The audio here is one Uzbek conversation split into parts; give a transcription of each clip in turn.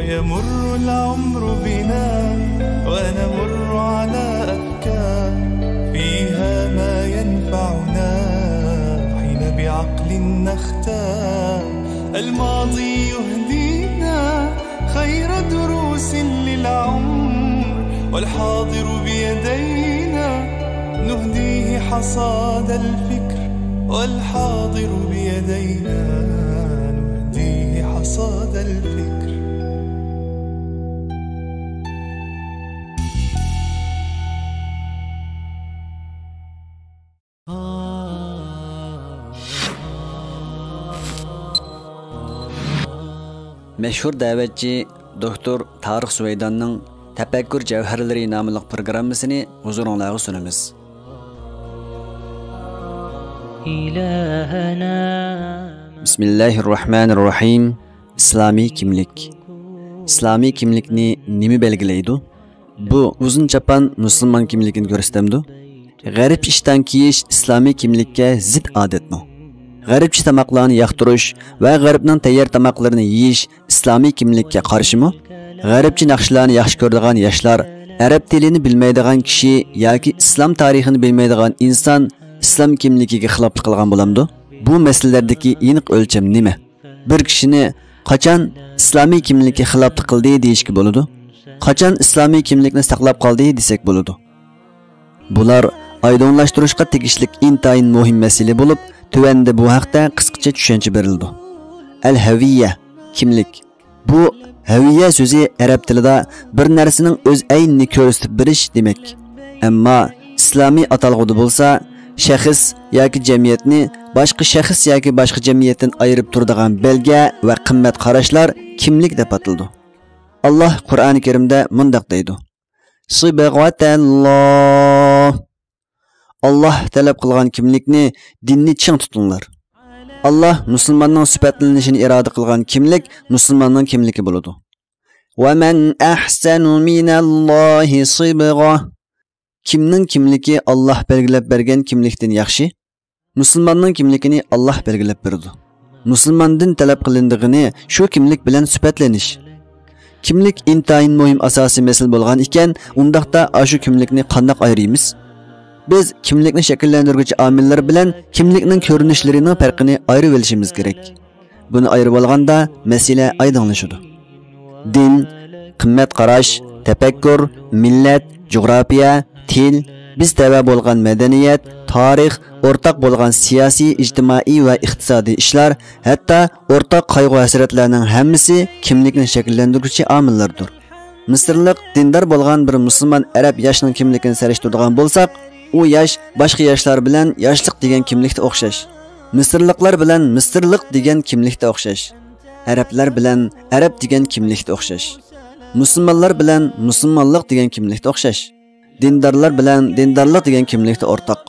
ويمر العمر بنا ونمر على أفكار فيها ما ينفعنا حين بعقل نختار الماضي يهدينا خير دروس للعمر والحاضر بيدينا نهديه حصاد الفكر والحاضر بيدينا نهديه حصاد الفكر. Meşhur davetçi Doktor Tarık Süveydan'ın Tefekkür Cevherleri namlı programmasını huzurunuzda sunumuz. Bismillahirrahmanirrahim. İslami kimlik. İslami kimlikni nimi belgileydi? Bu uzun çapan Müslüman kimlikini gösterdi. Garip işten kiyiş İslami kimlikке zid adet mi? Garipçi tamaklarını yaktırış ve garipnin tayyor tamaklarını yiyiş İslami kimlikке karşı mı? Garipçi nakşlarını yaxşı gördüğün yaşlar, Arap dilini bilmeydiğin kişi yoki İslam tarixini bilmeydiğin insan İslam kimligiga xiloflik qilgan bo'lamdi. Bu masalalardagi aniq o'lcham nima? Bir kishini qachon islomiy kimlikka xiloflik qildi deyishga bo'ladi? Qachon islomiy kimlikni saqlab qoldi desak bo'ladi? Bular aydınlaştırışqa tegishli intayin muhim masala bo'lib, tuvanda bu haqda qisqacha tushuncha berildi. Al-haviyya kimlik. Bu haviyya so'zi arab tilida bir narsaning o'z aynini ko'rsatib berish demak. Ammo islomiy atalg'uda bo'lsa, shaxs yoki jamiyatni boshqa shaxs yoki boshqa jamiyatdan ayirib turadigan belgi va qimmat qarashlar kimlik deb ataldi. Alloh Qur'oni Karimda mundaq deydi: Subhanalloh. Allah talab qilgan kimlikni, dinni ching tutinglar. Allah musulmonning sifatlanishini iroda qilgan kimlik musulmonning kimligi bo'ladi. Va man ahsanu minallohi sibgha. Kimning kimligi Allah belgilab bergan kimlikdan yaxshi? Musulmonning kimligini Allah belgilab berdi. Musulmondan talab qilindigini shu kimlik bilan sifatlanish. Kimlik intayin muhim asosiy masala bo'lgan ekan, undaqda shu kimlikni qanday ayiramiz? Biz kimlikni shakllantiruvchi omillar bilan kimlikning ko'rinishlarining farqini ayirib olishimiz kerak. Buni ayirib olganda masala oydinlashadi. Din, qimmat qarash, tafakkur, millat, jug'rofiya, til, biz tava bo'lgan madaniyat, tarix, o'rtaq bo'lgan siyosiy, ijtimoiy va iqtisodiy ishlar, hatto o'rtaq qayg'u-hasratlarning hammasi kimlikni shakllantiruvchi omillardir. Misrlik dindor bo'lgan bir musulmon arab yoshining kimligini solishtiradigan bo'lsak, u yosh boshqa yoshlar bilan yoshlik degan kimlikda o'xshash. Misrliklar bilan misrlik degan kimlikda o'xshash. Arablar bilan arab degan kimlikda o'xshash. Musulmonlar bilan musulmonlik degan kimlikda o'xshash. Dindorlar bilan dindorlik degan kimlikda o'rtaq.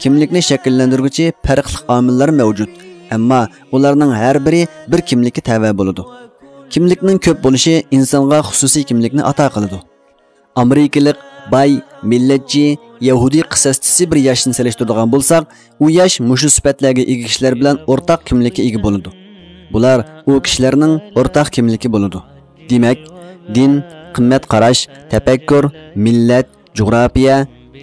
Kimlikni shakllantiruvchi farqli omillar mavjud, ammo ularning har biri bir kimlikka tava bo'ladi. Kimlikning ko'p bo'lishi insonga xususiy kimlikni ato qiladi. Amerikalik bay, millatchi, Yahudi qissastisi bir yoshni solishtiradigan bo'lsak, u yosh mushu sifatlarga ega kishilar bilan o'rtaq kimlikka ega bo'ladi. Bular u kishilarning o'rtaq kimligi bo'ladi. Demak, din, qimmat qarash, tafakkur, millat, jug'rofiya,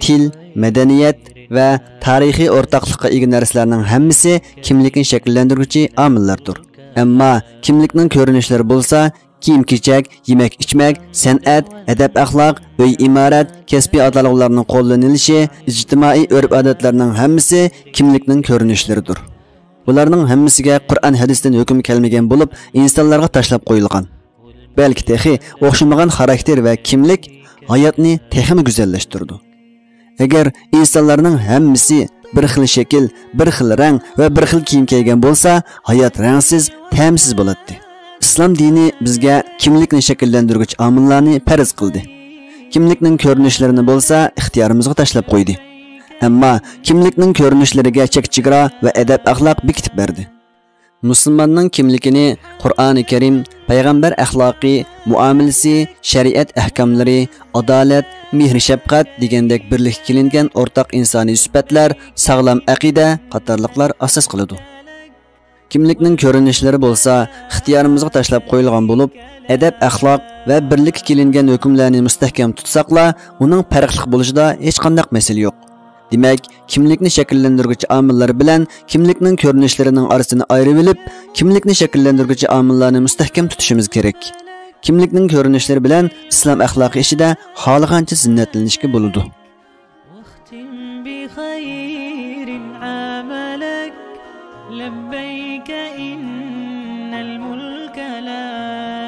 til, madaniyat va tarixiy o'rtaqlikqa ega narsalarning hammasi kimlikni shakllantiruvchi omillardir. Ammo kimlikning ko'rinishlari bo'lsa, kiyim-kechak, yemak-ichmak, san'at, adab-axloq, uy imorat, kasbiy atalg'ularning qo'llanilishi, ijtimoiy urf-odatlarning hammasi kimlikning ko'rinishlaridir. Bularning hammasiga Qur'on hadisdan hukm kelmagan bo'lib, insonlarga tashlab qo'yilgan. Balki texi o'xshamagan xarakter va kimlik hayotni texmi go'zallashtirdi. Agar insonlarning hammasi bir xil shakl, bir xil rang va bir xil kiyim kiygan bo'lsa, hayot rangsiz, ta'msiz bo'ladi. İslam dini bizga kimlikni shakllantiruvchi omillarni farz qildi. Kimlikning ko'rinishlarini bo'lsa, ixtiyorimizga tashlab qo'ydi. Ammo kimlikning ko'rinishlariga chek-chegara va adab-axloq bekitib berdi. Musulmonning kimligini Qur'oni Karim, payg'ambar axloqi, muomalasi, shariat ahkomlari, adolat, mehr-shafqat degandek birlik qilingan o'rtaq insoniy sifatlar, sog'lom aqida qatorliqlar asos qiladi. Kimlikning ko'rinishlari bo'lsa, ixtiyorimizga tashlab qo'yilgan bo'lib, adab, axloq va birlikka kelingan hukmlarni mustahkam tutsaqla, uning farqli bo'lishida hech qanday masala yo'q. Demak, kimlikni shakllantiruvchi omillar bilan kimlikning ko'rinishlarining orasini ayirib olib, kimlikni shakllantiruvchi omillarni mustahkam tutishimiz kerak. Kimlikning ko'rinishlari bilan islom axloqi ishida xohlagancha zinnatlanishga bo'ladi. لبيك إن الملك لا